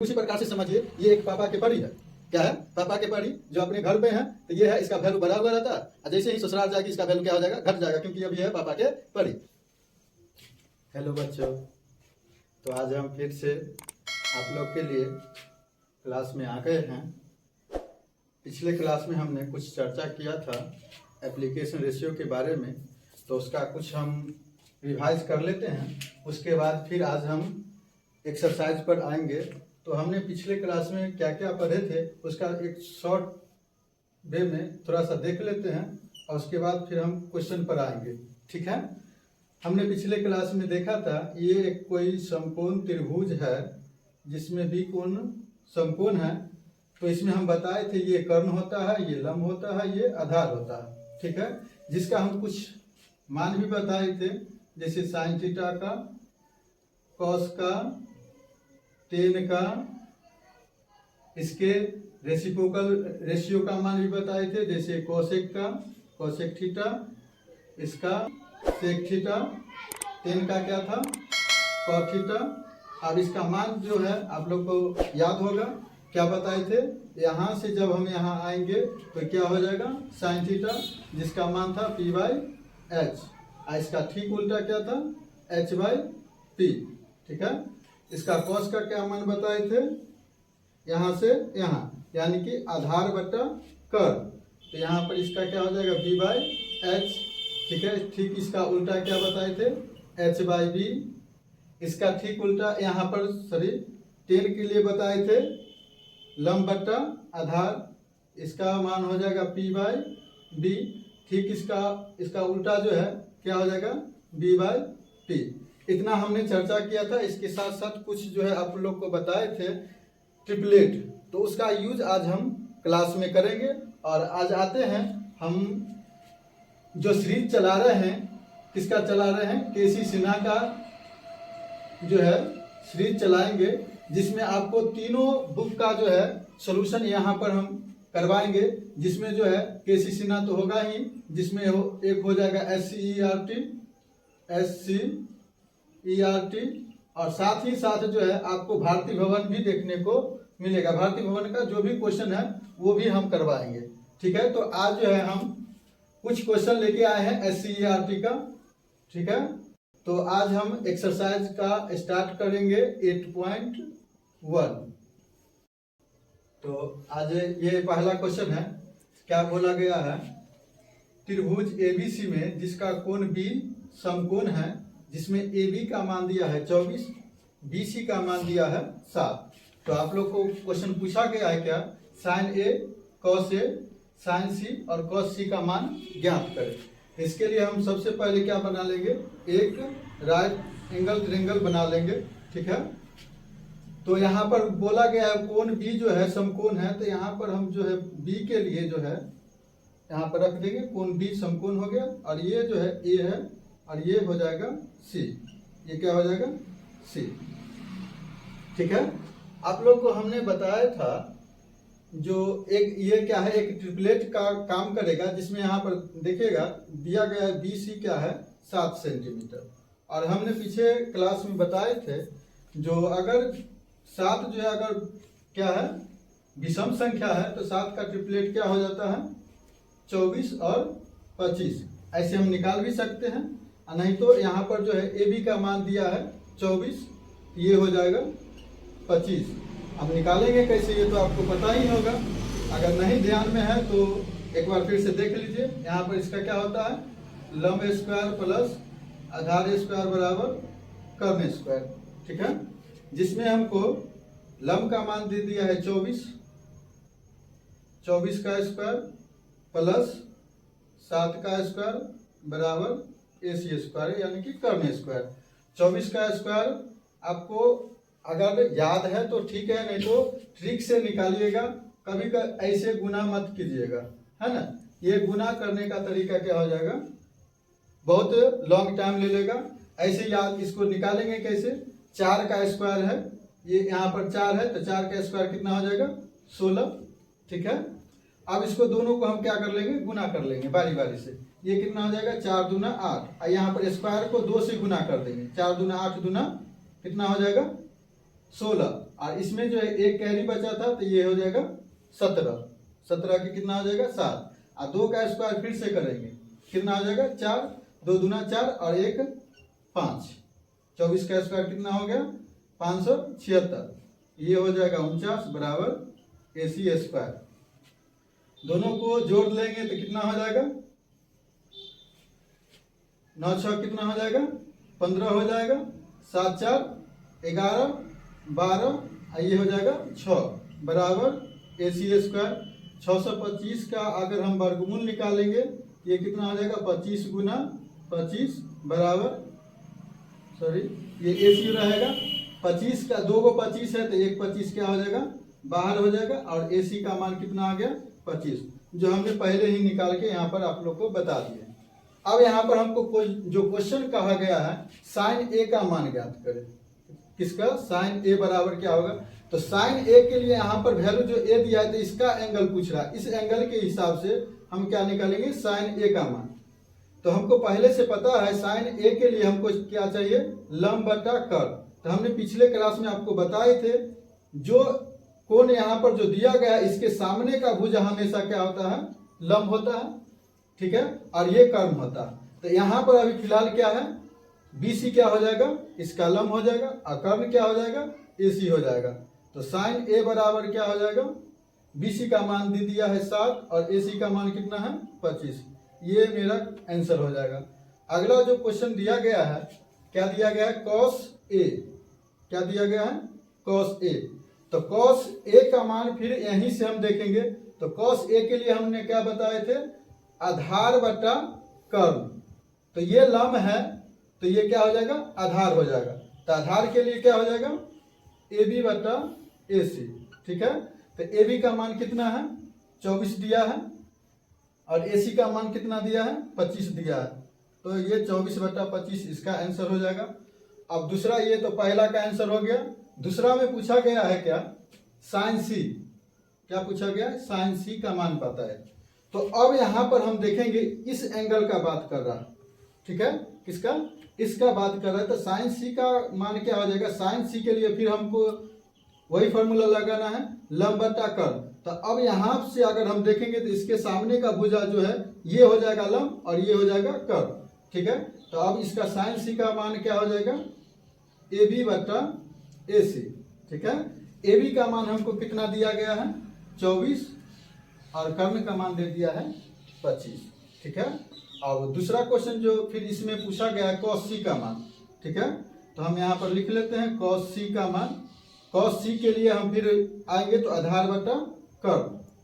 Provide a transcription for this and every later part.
उसी प्रकार से समझिए ये एक पापा के परी है। क्या है? पापा के परी जो अपने घर में है तो ये है, इसका वैल्यू बढ़ा हुआ रहता है और जैसे ही ससुराल जाएगी इसका वैल्यू क्या हो जाएगा? घट जाएगा, क्योंकि अभी है पापा के परी। हेलो बच्चों, तो आज हम फिर से आप लोग के लिए क्लास में आ गए हैं। पिछले क्लास में हमने कुछ चर्चा किया था एप्लीकेशन रेशियो के बारे में, तो उसका कुछ हम रिवाइज कर लेते हैं। उसके बाद फिर आज हम एक्सरसाइज पर आएंगे। तो हमने पिछले क्लास में क्या क्या पढ़े थे उसका एक शॉर्ट वे में थोड़ा सा देख लेते हैं और उसके बाद फिर हम क्वेश्चन पर आएंगे। ठीक है? हमने पिछले क्लास में देखा था ये एक कोई समकोण त्रिभुज है जिसमें भी कोण समकोण है। तो इसमें हम बताए थे ये कर्ण होता है, ये लंब होता है, ये आधार होता है। ठीक है? जिसका हम कुछ मान भी बताए थे, जैसे साइन थीटा का, कॉस का, टेन का, इसके रेसिप्रोकल रेशियो का मान भी बताए थे, जैसे कोसेक का, कोसेक थीटा, इसका सेक थीटा, टेन का क्या था? Cot theta. अब इसका मान जो है आप लोग को याद होगा, क्या बताए थे? यहाँ से जब हम यहाँ आएंगे तो क्या हो जाएगा? साइन थीटा, जिसका मान था पी बाई एच, और इसका ठीक उल्टा क्या था? H by P. ठीक है? इसका कॉस का क्या मान बताए थे? यहाँ से यहाँ, यानी कि आधार बटा कर्ण। तो यहाँ पर इसका क्या हो जाएगा? B by H. ठीक है? ठीक इसका उल्टा क्या बताए थे? H by B. इसका ठीक उल्टा यहाँ पर सॉरी टेन के लिए बताए थे लंब बटा आधार, इसका मान हो जाएगा पी बाई बी। ठीक इसका उल्टा जो है क्या हो जाएगा? B by P. इतना हमने चर्चा किया था। इसके साथ साथ कुछ जो है आप लोग को बताए थे ट्रिपलेट, तो उसका यूज आज हम क्लास में करेंगे। और आज आते हैं हम जो सीरीज चला रहे हैं, किसका चला रहे हैं? केसी सिन्हा का जो है सीरीज चलाएंगे, जिसमें आपको तीनों बुक का जो है सॉल्यूशन यहाँ पर हम करवाएंगे। जिसमें जो है केसी सिन्हा तो होगा ही, जिसमें एक हो जाएगा SCERT, और साथ ही साथ जो है आपको भारतीय भवन भी देखने को मिलेगा। भारतीय भवन का जो भी क्वेश्चन है वो भी हम करवाएंगे। ठीक है? तो आज जो है हम कुछ क्वेश्चन लेके आए हैं SCERT का। ठीक है? तो आज हम एक्सरसाइज का स्टार्ट करेंगे 8.1। तो आज ये पहला क्वेश्चन है। क्या बोला गया है? त्रिभुज ABC में जिसका कोण B समकोण है, जिसमें AB का मान दिया है 24, BC का मान दिया है 7। तो आप लोग को क्वेश्चन पूछा गया है क्या? Sine A, cos A, sine C और कॉस C का मान ज्ञात करें। इसके लिए हम सबसे पहले क्या बना लेंगे? एक राइट एंगल ट्रायंगल बना लेंगे। ठीक है? तो यहाँ पर बोला गया है कोण B जो है समकोण है, तो यहाँ पर हम जो है B के लिए जो है यहाँ पर रख देंगे कोण B समकोण हो गया, और ये जो है A है और ये हो जाएगा C। ये क्या हो जाएगा? C। ठीक है? आप लोग को हमने बताया था जो एक ये क्या है, एक ट्रिपलेट का काम करेगा, जिसमें यहाँ पर देखिएगा दिया गया है BC क्या है? 7 सेंटीमीटर। और हमने पीछे क्लास में बताए थे जो अगर 7 जो है अगर क्या है विषम संख्या है तो 7 का ट्रिपलेट क्या हो जाता है? 24 और 25। ऐसे हम निकाल भी सकते हैं, नहीं तो यहाँ पर जो है AB का मान दिया है 24, ये हो जाएगा 25। हम निकालेंगे कैसे ये तो आपको पता ही होगा। अगर नहीं ध्यान में है तो एक बार फिर से देख लीजिए। यहाँ पर इसका क्या होता है? लंब स्क्वायर प्लस आधार स्क्वायर बराबर कर्ण स्क्वायर। ठीक है? जिसमें हमको लंब का मान दे दिया है 24, 24 का स्क्वायर प्लस 7 का स्क्वायर बराबर AC स्क्वायर, यानी कि कर्ण स्क्वायर। 24 का स्क्वायर आपको अगर याद है तो ठीक है, नहीं तो ट्रिक से निकालिएगा। कभी ऐसे गुना मत कीजिएगा, है ना? ये गुना करने का तरीका क्या हो जाएगा? बहुत लॉन्ग टाइम ले लेगा। ऐसे याद इसको निकालेंगे कैसे? 4 का स्क्वायर है, ये यहाँ पर 4 है, तो 4 का स्क्वायर कितना हो जाएगा? 16। ठीक है? अब इसको दोनों को हम क्या कर लेंगे? गुना कर लेंगे बारी बारी से। ये कितना हो जाएगा? 4 दूना 8, और यहाँ पर स्क्वायर को 2 से गुना कर देंगे। 4 दूना 8 दूना कितना हो जाएगा? 16 और इसमें जो है एक कैरी बचा था तो ये हो जाएगा 17। 17 की कितना हो जाएगा 7 और 2 का स्क्वायर फिर से करेंगे कितना हो जाएगा 4, 2 दूना 4 और 1 5। 24 का स्क्वायर कितना हो गया 576। ये हो जाएगा 49 बराबर AC स्क्वायर। दोनों को जोड़ लेंगे तो कितना हो जाएगा 9 6 कितना हो जाएगा 15 हो जाएगा, 7 4 11 12 और ये हो जाएगा 6 बराबर AC स्क्वायर। 625 का अगर हम वर्गमूल निकालेंगे ये कितना हो जाएगा 25 गुना 25 बराबर ये AC रहेगा 25 का 2 को 25 है तो 1 25 क्या हो जाएगा बाहर हो जाएगा और AC का मान कितना आ गया 25, जो हमने पहले ही निकाल के यहाँ पर आप लोग को बता दिए। अब यहाँ पर हमको जो क्वेश्चन कहा गया है साइन A का मान ज्ञात करें। किसका साइन A बराबर क्या होगा, तो साइन A के लिए यहाँ पर वैल्यू जो A दिया है तो इसका एंगल पूछ रहा है, इस एंगल के हिसाब से हम क्या निकालेंगे साइन A का मान। तो हमको पहले से पता है साइन A के लिए हमको क्या चाहिए लंब बटा कर्व। तो हमने पिछले क्लास में आपको बताए थे जो कोण यहाँ पर जो दिया गया है इसके सामने का भुजा हमेशा क्या होता है लंब होता है, ठीक है, और ये कर्व होता है। तो यहाँ पर अभी फिलहाल क्या है BC क्या हो जाएगा इसका लंब हो जाएगा और कर्व क्या हो जाएगा AC हो जाएगा। तो साइन A बराबर क्या हो जाएगा BC का मान दे दिया है 7 और AC का मान कितना है 25। ये मेरा आंसर हो जाएगा। अगला जो क्वेश्चन दिया गया है क्या दिया गया है cos A, क्या दिया गया है cos A। तो cos A का मान फिर यहीं से हम देखेंगे। तो cos A के लिए हमने क्या बताए थे आधार बटा कर्व। तो ये लंब है तो ये क्या हो जाएगा आधार हो जाएगा। तो आधार के लिए क्या हो जाएगा AB बटा AC, ठीक है। तो AB का मान कितना है 24 दिया है और AC का मान कितना दिया है 25 दिया है। तो ये 24 बटा 25 इसका आंसर हो जाएगा। अब दूसरा, ये तो पहला का आंसर हो गया। दूसरा में पूछा गया है क्या साइन C, क्या पूछा गया है साइन C का मान पता है। तो अब यहाँ पर हम देखेंगे इस एंगल का बात कर रहा है, ठीक है, किसका इसका बात कर रहा है। तो साइन C का मान क्या हो जाएगा साइन C के लिए फिर हमको वही फॉर्मूला लगाना है लंब बटा कर्व। तो अब यहाँ से अगर हम देखेंगे तो इसके सामने का भुजा जो है ये हो जाएगा लंब और ये हो जाएगा कर्व, ठीक है। तो अब इसका साइन C का मान क्या हो जाएगा AB बटा AC, ठीक है। AB का मान हमको कितना दिया गया है 24 और कर्व का मान दे दिया है 25, ठीक है। अब दूसरा क्वेश्चन जो फिर इसमें पूछा गया है cos C का मान, ठीक है। तो हम यहाँ पर लिख लेते हैं cos C का मान। cos C के लिए हम फिर आएंगे तो आधार बटा कर्व,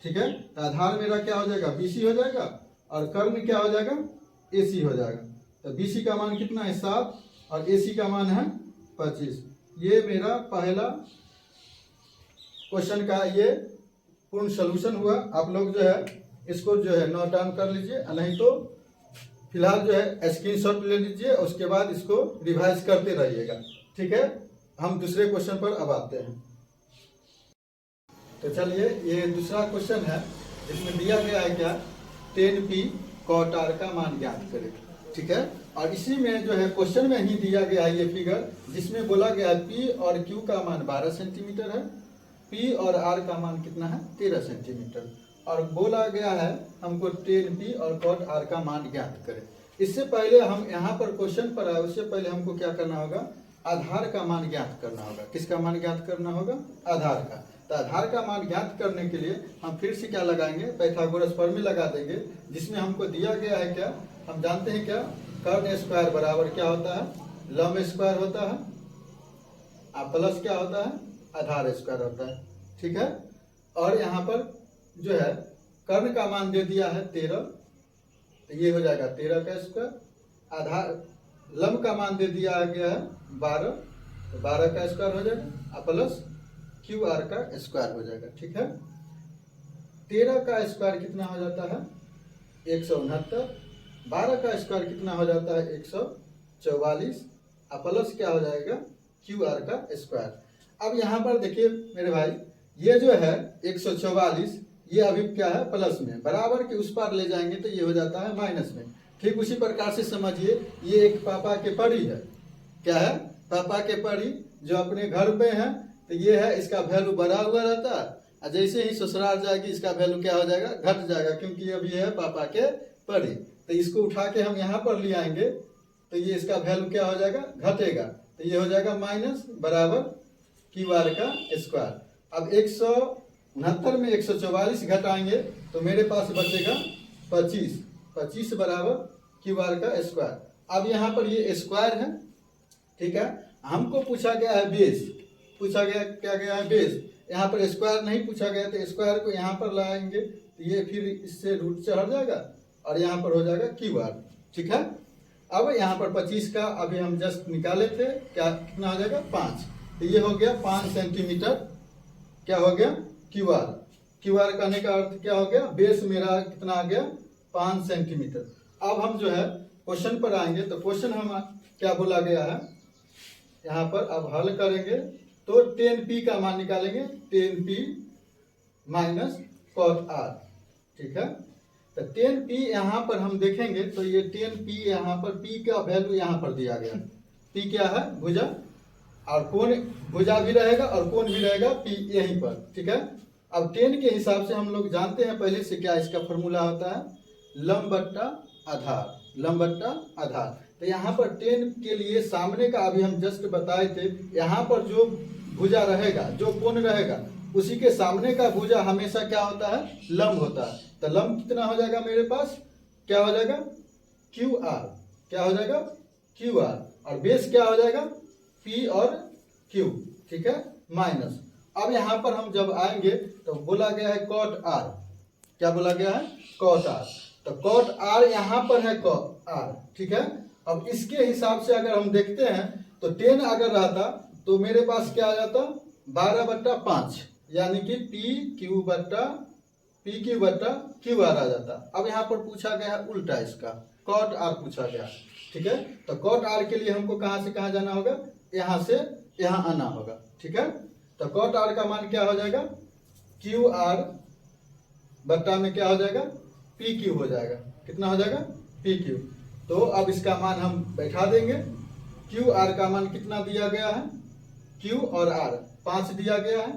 ठीक है। तो आधार मेरा क्या हो जाएगा BC हो जाएगा और कर्व में क्या हो जाएगा AC हो जाएगा। तो BC का मान कितना है 7 और AC का मान है 25। ये मेरा पहला क्वेश्चन का ये पूर्ण सलूशन हुआ। आप लोग जो है इसको जो है नोट डाउन कर लीजिए, नहीं तो फिलहाल जो है स्क्रीनशॉट ले लीजिए, उसके बाद इसको रिवाइज करते रहिएगा, ठीक है। हम दूसरे क्वेश्चन पर अब आते हैं। तो चलिए ये दूसरा क्वेश्चन है जिसमें दिया गया है क्या 10p cot r का मान ज्ञात करें, ठीक है। और इसी में जो है क्वेश्चन में ही दिया गया है ये फिगर जिसमें बोला गया है P और Q का मान 12 सेंटीमीटर है, P और R का मान कितना है 13 सेंटीमीटर और बोला गया है हमको 10p और cot r का मान ज्ञात करें। इससे पहले हम यहाँ पर क्वेश्चन पर आए उससे पहले हमको क्या करना होगा आधार का मान ज्ञात करना होगा। किसका मान ज्ञात करना होगा आधार का। तो आधार का मान ज्ञात करने के लिए हम फिर से क्या लगाएंगे पाइथागोरस प्रमेय लगा देंगे, जिसमें हमको दिया गया है क्या हम जानते हैं क्या कर्ण स्क्वायर बराबर क्या होता है लंब स्क्वायर होता है और प्लस क्या होता है आधार स्क्वायर होता है, ठीक है। और यहाँ पर जो है कर्ण का मान दे दिया है 13, तो ये हो जाएगा 13 का स्क्वायर। आधार लंब का मान दे दिया गया है 12, तो 12 का स्क्वायर हो जाएगा और प्लस QR का स्क्वायर हो जाएगा, ठीक है। 13 का स्क्वायर कितना हो जाता है 169, 12 का स्क्वायर कितना हो जाता है 144 और प्लस क्या हो जाएगा QR का स्क्वायर। अब यहाँ पर देखिए मेरे भाई ये जो है 144 ये अभी क्या है प्लस में, बराबर के उस पार ले जाएंगे तो ये हो जाता है माइनस में। ठीक उसी प्रकार से समझिए ये एक पापा के परी है, क्या है पापा के परी जो अपने घर पे हैं तो ये है, इसका वैल्यू बढ़ा हुआ रहता है, और जैसे ही ससुराल जाएगी इसका वैल्यू क्या हो जाएगा, घट जाएगा, क्योंकि अब ये है पापा के परी। तो इसको उठा के हम यहाँ पर ले आएंगे तो ये इसका वैल्यू क्या हो जाएगा, घटेगा। तो ये हो जाएगा माइनस बराबर क्यू आर का स्क्वायर। अब 169 में 144 घटाएंगे तो मेरे पास बचेगा 25, 25 बराबर क्यू आर का स्क्वायर। अब यहाँ पर ये स्क्वायर है, ठीक है। हमको पूछा गया है बेस, पूछा गया क्या गया है बेस, यहाँ पर स्क्वायर नहीं पूछा गया, तो स्क्वायर को यहाँ पर लाएंगे तो ये फिर इससे रूट चढ़ जाएगा और यहाँ पर हो जाएगा क्यू आर, ठीक है। अब यहाँ पर 25 का अभी हम जस्ट निकाले थे, क्या कितना हो जाएगा 5, तो ये हो गया 5 सेंटीमीटर, क्या हो गया क्यू आर। क्यू आर कहने का अर्थ क्या हो गया, बेस मेरा कितना आ गया 5 सेंटीमीटर। अब हम जो है क्वेश्चन पर आएंगे तो क्वेश्चन हम क्या बोला गया है यहाँ पर, अब हल करेंगे तो 10p का मान निकालेंगे, 10p माइनस cot r, ठीक है। तो 10p यहाँ पर हम देखेंगे तो ये 10p यहाँ पर p का वैल्यू यहाँ पर दिया गया, p क्या है भुजा, और कोण भुजा भी रहेगा और कोण भी रहेगा p यहीं पर, ठीक है। अब 10 के हिसाब से हम लोग जानते हैं पहले से क्या इसका फॉर्मूला होता है, लंब बट्टा आधार, लंब बट्टा आधार। तो यहाँ पर 10 के लिए सामने का अभी हम जस्ट बताए थे, यहाँ पर जो भुजा रहेगा, जो कोण रहेगा, उसी के सामने का भुजा हमेशा क्या होता है, लंब होता है। तो लंब कितना हो जाएगा मेरे पास, क्या हो जाएगा क्यू आर, क्या हो जाएगा क्यू आर, और बेस क्या हो जाएगा पी और क्यू, ठीक है, माइनस। अब यहाँ पर हम जब आएंगे तो बोला गया है कॉट आर, क्या बोला गया है कॉट आर, तो कॉट आर यहाँ पर है कॉट आर, ठीक है। अब इसके हिसाब से अगर हम देखते हैं तो 10 अगर रहता तो मेरे पास क्या आ जाता 12/5, यानी कि पी क्यू बट्टा क्यू आर आ जाता। अब यहाँ पर पूछा गया है उल्टा, इसका कॉट आर पूछा गया, ठीक है। तो कॉट आर के लिए हमको कहाँ से कहाँ जाना होगा, यहाँ से यहाँ आना होगा, ठीक है। तो कॉट आर का मान क्या हो जाएगा, क्यू आर बट्टा में क्या हो जाएगा पी क्यू हो जाएगा, कितना हो जाएगा पी क्यू। तो अब इसका मान हम बैठा देंगे, क्यू आर का मान कितना दिया गया है, क्यू और आर 5 दिया गया है,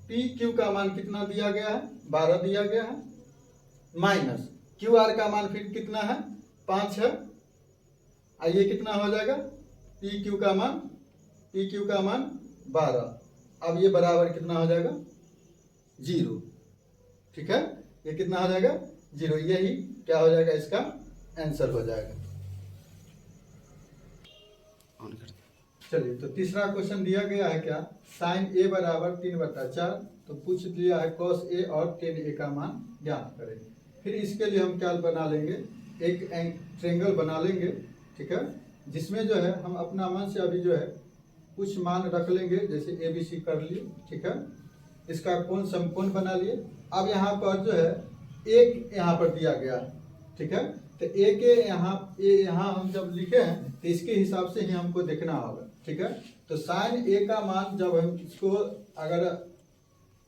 पी क्यू का मान कितना दिया गया है 12 दिया गया है, माइनस क्यू आर का मान फिर कितना है 5 है, आइए कितना हो जाएगा पी क्यू का मान 12। अब ये बराबर कितना हो जाएगा 0, ठीक है, ये कितना हो जाएगा 0, यही क्या हो जाएगा इसका आंसर हो जाएगा। चलिए तो तीसरा क्वेश्चन दिया गया है क्या, साइन a बराबर 3/4, तो पूछ दिया है cos a और tan a का मान ज्ञात करें। फिर इसके लिए हम क्या बना लेंगे, एक ट्रेंगल बना लेंगे, ठीक है, जिसमें जो है हम अपना मन से अभी जो है कुछ मान रख लेंगे, जैसे ए बी सी कर लिए, ठीक है, इसका कोण समकोण बना लिए। अब यहाँ पर जो है एक यहाँ पर दिया गया है, ठीक है, तो ए के यहाँ हम जब लिखे हैं तो इसके हिसाब से ही हमको देखना होगा, ठीक है। तो साइन ए का मान जब हम इसको अगर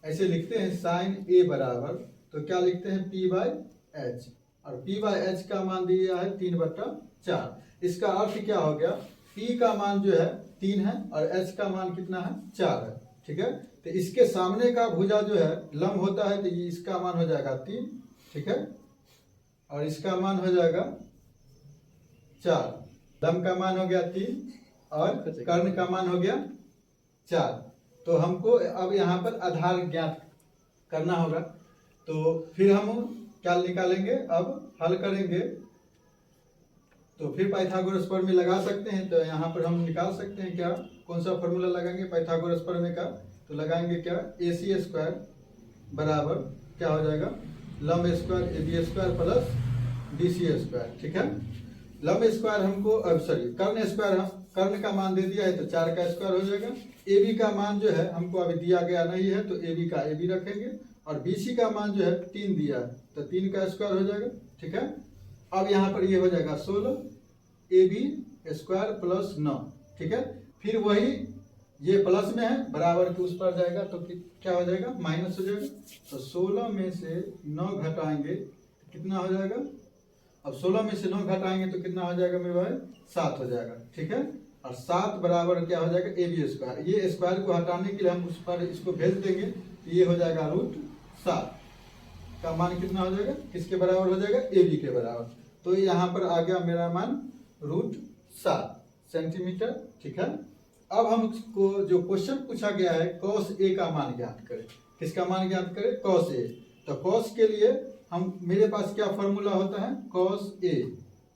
ऐसे लिखते हैं साइन ए बराबर, तो क्या लिखते हैं p/h, और p/h का मान दिया है 3/4। इसका अर्थ क्या हो गया, p का मान जो है 3 है और h का मान कितना है 4 है, ठीक है। तो इसके सामने का भुजा जो है लंब होता है, तो इसका मान हो जाएगा 3, ठीक है, और इसका मान हो जाएगा 4, लंब का मान हो गया 3 और कर्ण का मान हो गया 4। तो हमको अब यहाँ पर आधार ज्ञात करना होगा, तो फिर हम क्या निकालेंगे, अब हल करेंगे तो फिर पाइथागोरस प्रमेय लगा सकते हैं। तो यहाँ पर हम निकाल सकते हैं क्या, कौन सा फॉर्मूला लगाएंगे पाइथागोरस प्रमेय का, तो लगाएंगे क्या AC² बराबर क्या हो जाएगा लंब स्क्वायर AB² प्लस BC², ठीक है। लंब स्क्वायर हमको कर्ण स्क्वायर, कर्ण का मान दे दिया है तो 4 का स्क्वायर हो जाएगा। AB का मान जो है हमको अभी दिया गया नहीं है तो AB का AB रखेंगे, और BC का मान जो है 3 दिया है तो 3 का स्क्वायर हो जाएगा, ठीक है। अब यहाँ पर ये हो जाएगा 16 AB² प्लस 9, ठीक है। फिर वही ये प्लस में है बराबर के उस पर जाएगा तो क्या हो जाएगा माइनस हो जाएगा। तो 16 में से 9 घटाएंगे तो कितना हो जाएगा, अब 16 में से 9 घटाएंगे तो कितना हो जाएगा मेरे भाई 7 हो जाएगा, ठीक है। और 7 बराबर क्या हो जाएगा ए बी स्क्वायर। ये स्क्वायर को हटाने के लिए हम उस पर इसको भेज देंगे, तो ये हो जाएगा √7 का मान कितना हो जाएगा, किसके बराबर हो जाएगा, ए बी के बराबर। तो यहाँ पर आ गया मेरा मान √7 सेंटीमीटर। ठीक है, अब हम उसको जो क्वेश्चन पूछा गया है cos A का मान ज्ञात करें। किसका मान ज्ञात करें, cos A। तो cos के लिए हम, मेरे पास क्या फॉर्मूला होता है, cos A।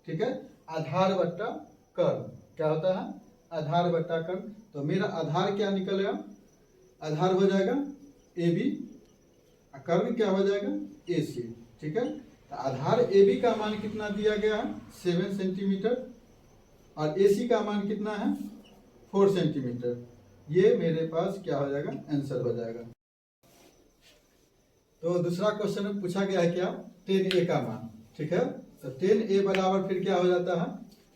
ठीक है, आधार बट्टा कर्ण, क्या होता है, आधार बट्टा कर्ण। तो मेरा आधार क्या निकलेगा, आधार हो जाएगा AB, कर्ण क्या हो जाएगा, AC। ठीक है, तो आधार AB का मान कितना दिया गया है, 7 सेंटीमीटर, और AC का मान कितना है, 4 सेंटीमीटर। ये मेरे पास क्या हो जाएगा, आंसर हो जाएगा। तो दूसरा क्वेश्चन में पूछा गया है क्या, 10A का मान। ठीक है, तो 10A बराबर फिर क्या हो जाता है,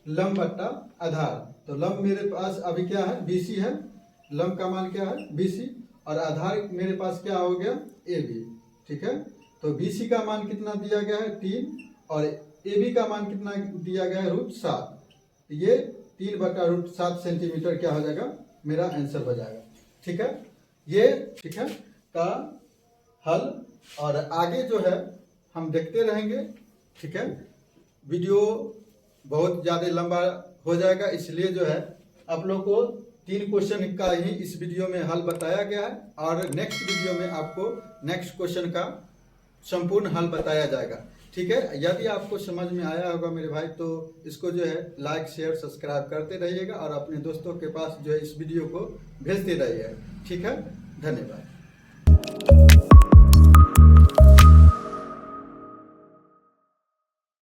लंब बट्टा आधार। तो लंब मेरे पास अभी क्या है, BC है, लंब का मान क्या है, BC, और आधार मेरे पास क्या हो गया, AB। ठीक है, तो BC का मान कितना दिया गया है, 3, और AB का मान कितना दिया गया है, √7। ये 3/√7 सेंटीमीटर क्या हो जाएगा, मेरा आंसर हो जाएगा। ठीक है, ये ठीक है का हल, और आगे जो है हम देखते रहेंगे। ठीक है, वीडियो बहुत ज़्यादा लंबा हो जाएगा, इसलिए जो है आप लोग को 3 क्वेश्चन का ही इस वीडियो में हल बताया गया है, और नेक्स्ट वीडियो में आपको नेक्स्ट क्वेश्चन का संपूर्ण हल बताया जाएगा। ठीक है, यदि आपको समझ में आया होगा मेरे भाई, तो इसको जो है लाइक शेयर सब्सक्राइब करते रहिएगा, और अपने दोस्तों के पास जो है इस वीडियो को भेजते रहिएगा। ठीक है, धन्यवाद।